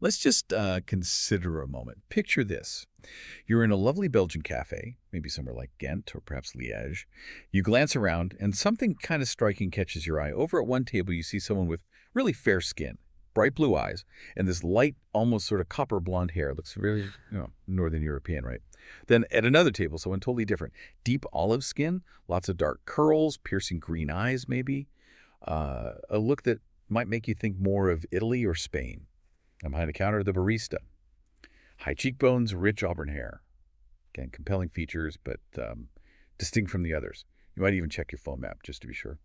Let's just consider a moment. Picture this. You're in a lovely Belgian cafe, maybe somewhere like Ghent or perhaps Liège. You glance around, and something kind of striking catches your eye. Over at one table, you see someone with really fair skin, bright blue eyes, and this light, almost sort of copper blonde hair. Looks very, Northern European, right? Then at another table, someone totally different. Deep olive skin, lots of dark curls, piercing green eyes, maybe. A look that might make you think more of Italy or Spain. And behind the counter, the barista. High cheekbones, rich auburn hair. Again, compelling features, but distinct from the others. You might even check your phone map, just to be sure.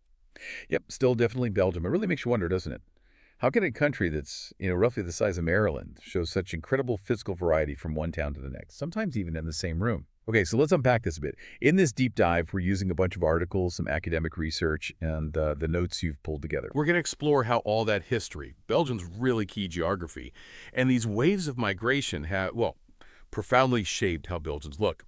Yep, still definitely Belgium. It really makes you wonder, doesn't it? How can a country that's, roughly the size of Maryland show such incredible physical variety from one town to the next, sometimes even in the same room? Okay, so let's unpack this a bit. In this deep dive, we're using a bunch of articles, some academic research, and the notes you've pulled together. We're going to explore how all that history, Belgium's really key geography, and these waves of migration have, profoundly shaped how Belgians look.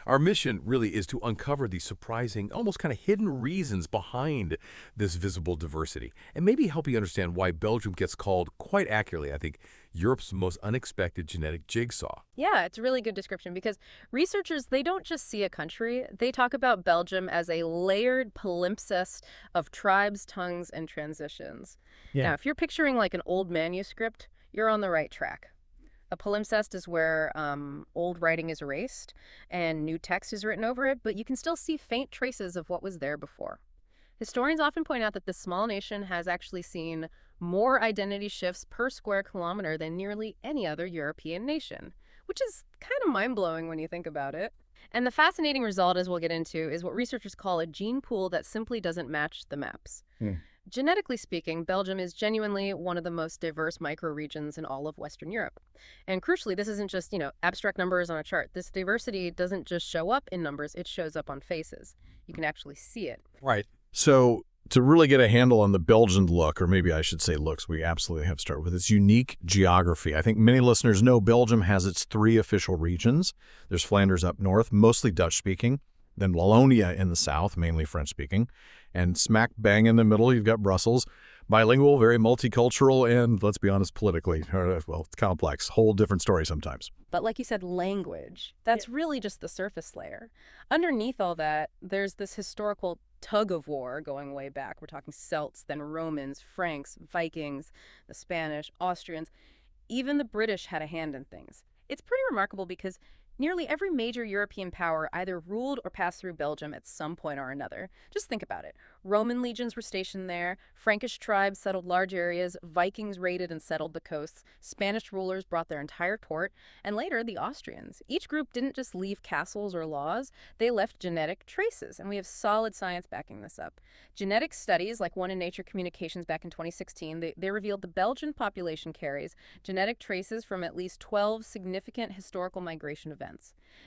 Our mission really is to uncover the surprising, almost kind of hidden reasons behind this visible diversity, and maybe help you understand why Belgium gets called, quite accurately, I think, Europe's most unexpected genetic jigsaw. Yeah, it's a really good description because researchers, they don't just see a country. They talk about Belgium as a layered palimpsest of tribes, tongues, and transitions. Yeah. Now, if you're picturing like an old manuscript, you're on the right track. A palimpsest is where old writing is erased and new text is written over it, but you can still see faint traces of what was there before. Historians often point out that this small nation has actually seen more identity shifts per square kilometer than nearly any other European nation, which is kind of mind-blowing when you think about it. And the fascinating result, as we'll get into, is what researchers call a gene pool that simply doesn't match the maps. Genetically speaking, Belgium is genuinely one of the most diverse microregions in all of Western Europe. And crucially, this isn't just, abstract numbers on a chart. This diversity doesn't just show up in numbers, it shows up on faces. You can actually see it. Right. So to really get a handle on the Belgian look, or maybe I should say looks, we absolutely have to start with its unique geography. I think many listeners know Belgium has its 3 official regions. There's Flanders up north, mostly Dutch-speaking, then Wallonia in the south, mainly French-speaking, and smack bang in the middle, you've got Brussels, bilingual, very multicultural, and let's be honest, politically, complex, whole different story sometimes. But like you said, language, that's really just the surface layer. Underneath all that, there's this historical tug of war going way back. We're talking Celts, then Romans, Franks, Vikings, the Spanish, Austrians. Even the British had a hand in things. It's pretty remarkable because nearly every major European power either ruled or passed through Belgium at some point or another. Just think about it. Roman legions were stationed there, Frankish tribes settled large areas, Vikings raided and settled the coasts, Spanish rulers brought their entire court, and later the Austrians. Each group didn't just leave castles or laws, they left genetic traces, and we have solid science backing this up. Genetic studies, like one in Nature Communications back in 2016, they revealed the Belgian population carries genetic traces from at least 12 significant historical migration events.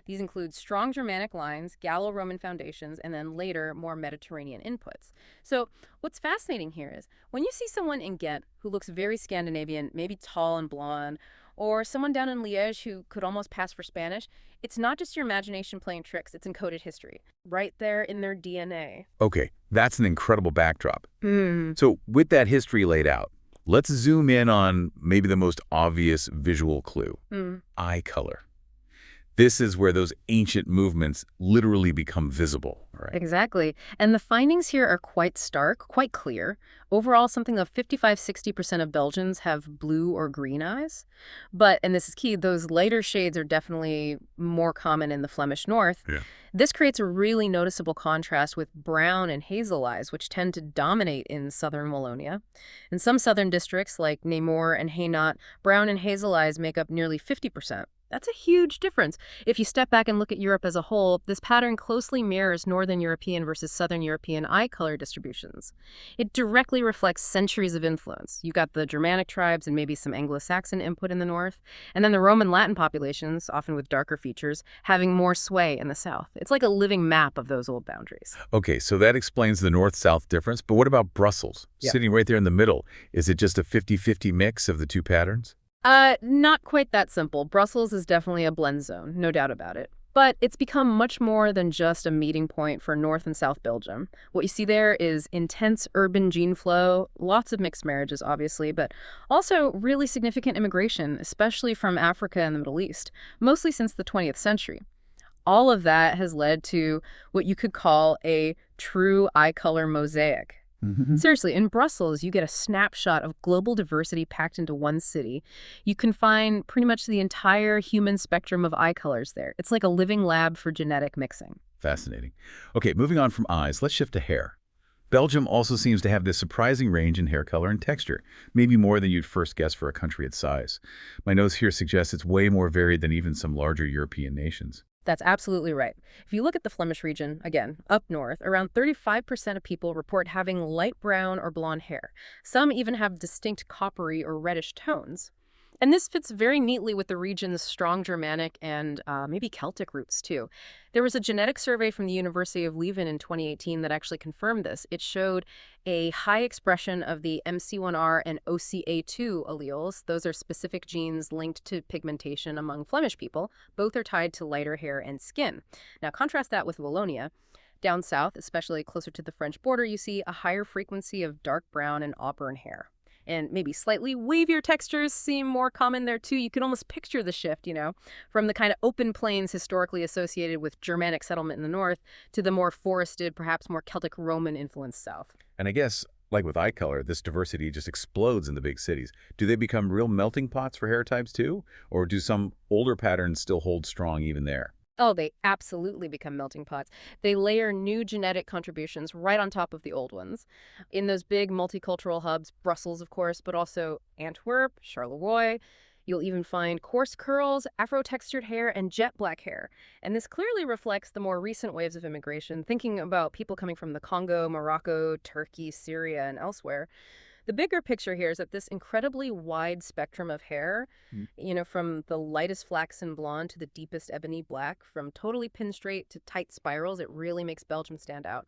These include strong Germanic lines, Gallo-Roman foundations, and then later more Mediterranean inputs. So what's fascinating here is when you see someone in Ghent who looks very Scandinavian, maybe tall and blonde, or someone down in Liège who could almost pass for Spanish, it's not just your imagination playing tricks, it's encoded history, right there in their DNA. Okay, that's an incredible backdrop. So with that history laid out, let's zoom in on maybe the most obvious visual clue, eye color. This is where those ancient movements literally become visible, right? Exactly. And the findings here are quite stark, quite clear. Overall, something of 55–60% of Belgians have blue or green eyes. But, and this is key, those lighter shades are definitely more common in the Flemish north. Yeah. This creates a really noticeable contrast with brown and hazel eyes, which tend to dominate in southern Wallonia. In some southern districts, like Namur and Hainaut, brown and hazel eyes make up nearly 50%. That's a huge difference. If you step back and look at Europe as a whole, this pattern closely mirrors Northern European versus Southern European eye color distributions. It directly reflects centuries of influence. You got the Germanic tribes and maybe some Anglo-Saxon input in the north, and then the Roman Latin populations, often with darker features, having more sway in the south. It's like a living map of those old boundaries. Okay, so that explains the north-south difference, but what about Brussels? Yeah. Sitting right there in the middle, is it just a 50-50 mix of the two patterns? Not quite that simple. Brussels is definitely a blend zone, no doubt about it. But it's become much more than just a meeting point for North and South Belgium. What you see there is intense urban gene flow, lots of mixed marriages, obviously, but also really significant immigration, especially from Africa and the Middle East, mostly since the 20th century. All of that has led to what you could call a true eye color mosaic. Seriously, in Brussels, you get a snapshot of global diversity packed into one city. You can find pretty much the entire human spectrum of eye colors there. It's like a living lab for genetic mixing. Fascinating. Okay, moving on from eyes, let's shift to hair. Belgium also seems to have this surprising range in hair color and texture, maybe more than you'd first guess for a country its size. My notes here suggest it's way more varied than even some larger European nations. That's absolutely right. If you look at the Flemish region, again, up north, around 35% of people report having light brown or blonde hair. Some even have distinct coppery or reddish tones. And this fits very neatly with the region's strong Germanic and maybe Celtic roots, too. There was a genetic survey from the University of Leuven in 2018 that actually confirmed this. It showed a high expression of the MC1R and OCA2 alleles. Those are specific genes linked to pigmentation among Flemish people. Both are tied to lighter hair and skin. Now, contrast that with Wallonia. Down south, especially closer to the French border, you see a higher frequency of dark brown and auburn hair. And maybe slightly wavier textures seem more common there too. You can almost picture the shift, from the kind of open plains historically associated with Germanic settlement in the north to the more forested, perhaps more Celtic Roman influenced south. And I guess, like with eye color, this diversity just explodes in the big cities. Do they become real melting pots for hair types too? Or do some older patterns still hold strong even there? Oh, they absolutely become melting pots. They layer new genetic contributions right on top of the old ones. In those big multicultural hubs, Brussels, of course, but also Antwerp, Charleroi, you'll even find coarse curls, Afro-textured hair, and jet black hair. And this clearly reflects the more recent waves of immigration, thinking about people coming from the Congo, Morocco, Turkey, Syria, and elsewhere. The bigger picture here is that this incredibly wide spectrum of hair, from the lightest flaxen blonde to the deepest ebony black, from totally pin straight to tight spirals, it really makes Belgium stand out.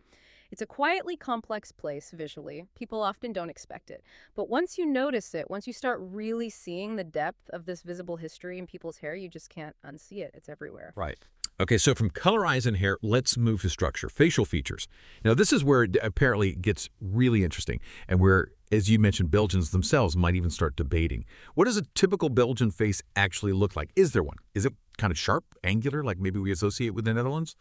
It's a quietly complex place visually. People often don't expect it. But once you notice it, once you start really seeing the depth of this visible history in people's hair, you just can't unsee it. It's everywhere. Right. Okay, so from color, eyes, and hair, let's move to structure, facial features. Now, this is where it apparently gets really interesting and where, as you mentioned, Belgians themselves might even start debating. What does a typical Belgian face actually look like? Is there one? Is it kind of sharp, angular, like maybe we associate with the Netherlands?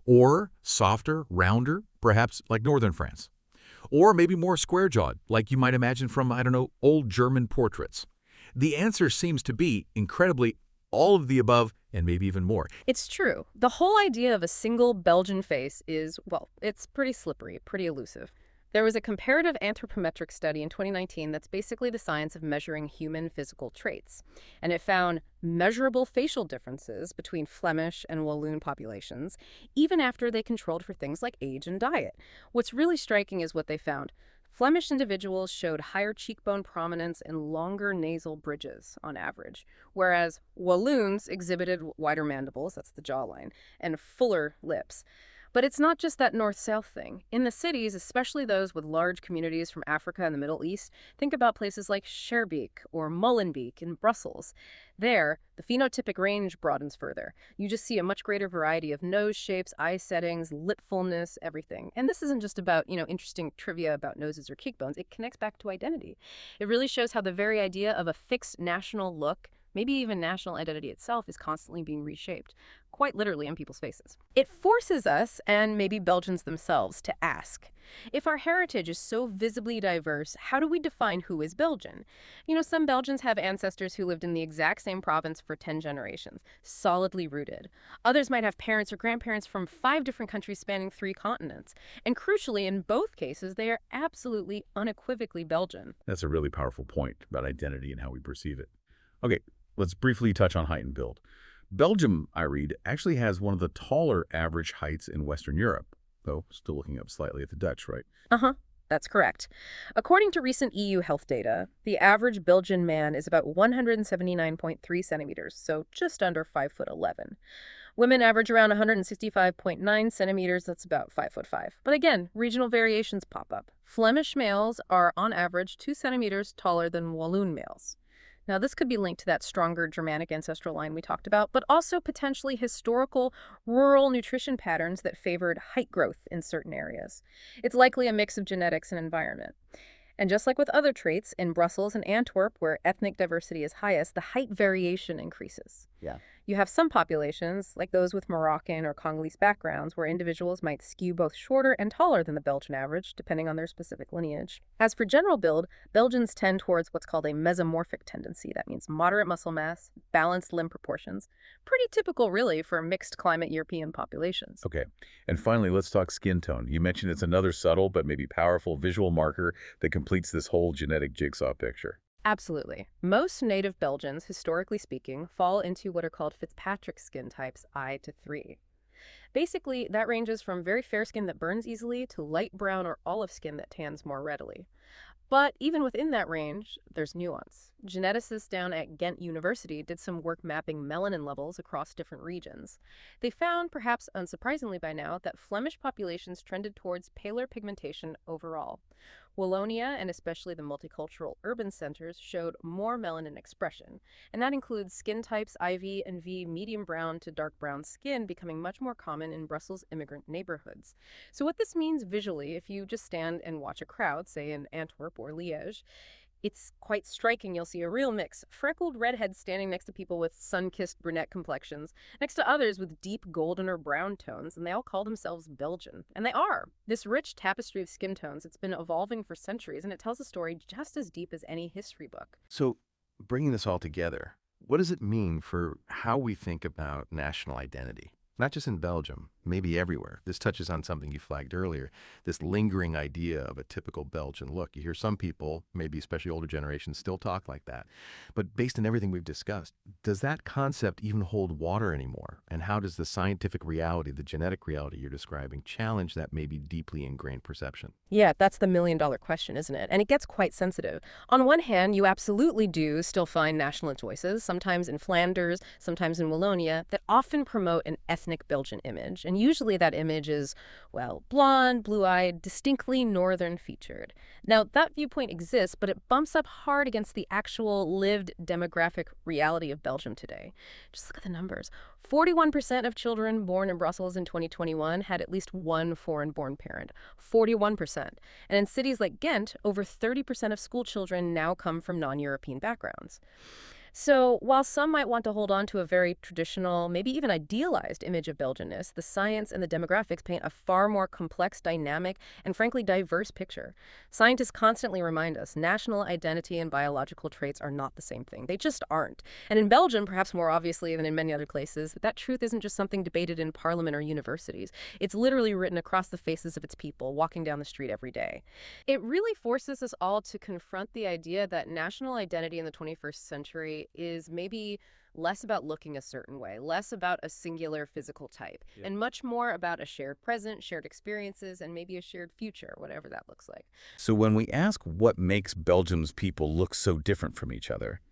Or softer, rounder, perhaps like northern France? Or maybe more square-jawed, like you might imagine from, old German portraits? The answer seems to be, incredibly, all of the above and maybe even more. It's true. The whole idea of a single Belgian face is, it's pretty slippery, pretty elusive. There was a comparative anthropometric study in 2019 that's basically the science of measuring human physical traits. And it found measurable facial differences between Flemish and Walloon populations, even after they controlled for things like age and diet. What's really striking is what they found. Flemish individuals showed higher cheekbone prominence and longer nasal bridges on average, whereas Walloons exhibited wider mandibles, that's the jawline, and fuller lips. But it's not just that north-south thing. In the cities, especially those with large communities from Africa and the Middle East, think about places like Schaerbeek or Molenbeek in Brussels. There, the phenotypic range broadens further. You just see a much greater variety of nose shapes, eye settings, lip fullness, everything. And this isn't just about, interesting trivia about noses or cheekbones. It connects back to identity. It really shows how the very idea of a fixed national look, maybe even national identity itself, is constantly being reshaped, quite literally in people's faces. It forces us, and maybe Belgians themselves, to ask, if our heritage is so visibly diverse, how do we define who is Belgian? Some Belgians have ancestors who lived in the exact same province for 10 generations, solidly rooted. Others might have parents or grandparents from 5 different countries spanning 3 continents. And crucially, in both cases, they are absolutely unequivocally Belgian. That's a really powerful point about identity and how we perceive it. Okay, let's briefly touch on height and build. Belgium, I read, actually has one of the taller average heights in Western Europe, though still looking up slightly at the Dutch, right? That's correct. According to recent EU health data, the average Belgian man is about 179.3 centimeters, so just under 5'11". Women average around 165.9 centimeters, that's about 5'5". But again, regional variations pop up. Flemish males are on average 2 centimeters taller than Walloon males. Now, this could be linked to that stronger Germanic ancestral line we talked about, but also potentially historical rural nutrition patterns that favored height growth in certain areas. It's likely a mix of genetics and environment. And just like with other traits, in Brussels and Antwerp, where ethnic diversity is highest, the height variation increases. Yeah. You have some populations, like those with Moroccan or Congolese backgrounds, where individuals might skew both shorter and taller than the Belgian average, depending on their specific lineage. As for general build, Belgians tend towards what's called a mesomorphic tendency. That means moderate muscle mass, balanced limb proportions. Pretty typical, really, for mixed climate European populations. Okay. And finally, let's talk skin tone. You mentioned it's another subtle but maybe powerful visual marker that completes this whole genetic jigsaw picture. Absolutely. Most native Belgians, historically speaking, fall into what are called Fitzpatrick skin types I to III. Basically, that ranges from very fair skin that burns easily to light brown or olive skin that tans more readily. But even within that range, there's nuance. Geneticists down at Ghent University did some work mapping melanin levels across different regions. They found, perhaps unsurprisingly by now, that Flemish populations trended towards paler pigmentation overall. Wallonia, and especially the multicultural urban centers, showed more melanin expression, and that includes skin types IV and V medium brown to dark brown skin becoming much more common in Brussels immigrant neighborhoods. So what this means visually, if you just stand and watch a crowd, say in Antwerp or Liège, it's quite striking. You'll see a real mix. Freckled redheads standing next to people with sun-kissed brunette complexions, next to others with deep golden or brown tones, and they all call themselves Belgian. And they are. This rich tapestry of skin tones, it's been evolving for centuries, and it tells a story just as deep as any history book. So, bringing this all together, what does it mean for how we think about national identity? Not just in Belgium, maybe everywhere. This touches on something you flagged earlier, this lingering idea of a typical Belgian look. You hear some people, maybe especially older generations, still talk like that. But based on everything we've discussed, does that concept even hold water anymore? And how does the scientific reality, the genetic reality you're describing, challenge that maybe deeply ingrained perception? Yeah, that's the million-dollar question, isn't it? And it gets quite sensitive. On one hand, you absolutely do still find national choices, sometimes in Flanders, sometimes in Wallonia, that often promote an ethnic Belgian image. And usually that image is, well, blonde, blue-eyed, distinctly northern featured. Now, that viewpoint exists, but it bumps up hard against the actual lived demographic reality of Belgium today. Just look at the numbers. 41% of children born in Brussels in 2021 had at least one foreign-born parent. 41%. And in cities like Ghent, over 30% of school children now come from non-European backgrounds. So while some might want to hold on to a very traditional, maybe even idealized image of Belgianness, the science and the demographics paint a far more complex, dynamic, and frankly diverse picture. Scientists constantly remind us national identity and biological traits are not the same thing. They just aren't. And in Belgium, perhaps more obviously than in many other places, that truth isn't just something debated in parliament or universities. It's literally written across the faces of its people, walking down the street every day. It really forces us all to confront the idea that national identity in the 21st century is maybe less about looking a certain way, less about a singular physical type, and much more about a shared present, shared experiences, and maybe a shared future, whatever that looks like. So when we ask what makes Belgium's people look so different from each other,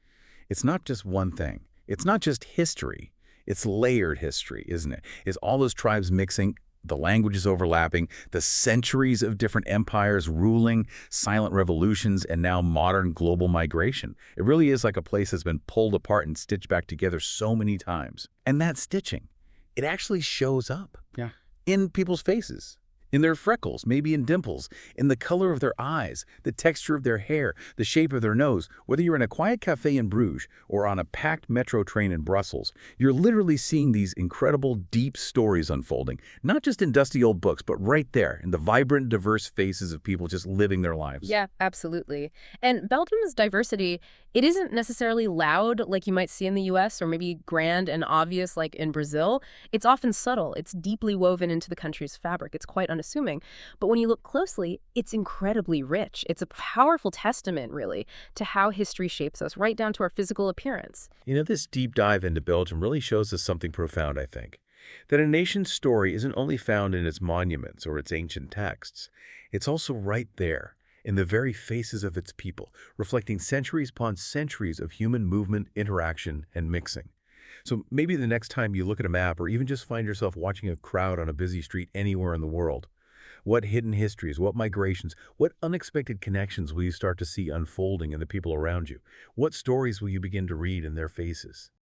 it's not just one thing. It's not just history. It's layered history, isn't it? It's all those tribes mixing, the languages overlapping, the centuries of different empires ruling, silent revolutions, and now modern global migration. It really is like a place that's been pulled apart and stitched back together so many times. And that stitching, it actually shows up in people's faces, in their freckles, maybe in dimples, in the color of their eyes, the texture of their hair, the shape of their nose. Whether you're in a quiet cafe in Bruges or on a packed metro train in Brussels, you're literally seeing these incredible, deep stories unfolding, not just in dusty old books, but right there in the vibrant, diverse faces of people just living their lives. Yeah, absolutely. And Belgium's diversity, it isn't necessarily loud like you might see in the US or maybe grand and obvious like in Brazil. It's often subtle. It's deeply woven into the country's fabric. It's quite unassuming. But when you look closely, it's incredibly rich. It's a powerful testament, really, to how history shapes us, right down to our physical appearance. You know, this deep dive into Belgium really shows us something profound, I think. That a nation's story isn't only found in its monuments or its ancient texts. It's also right there, in the very faces of its people, reflecting centuries upon centuries of human movement, interaction, and mixing. So maybe the next time you look at a map or even just find yourself watching a crowd on a busy street anywhere in the world, What hidden histories, what migrations, what unexpected connections will you start to see unfolding in the people around you? What stories will you begin to read in their faces?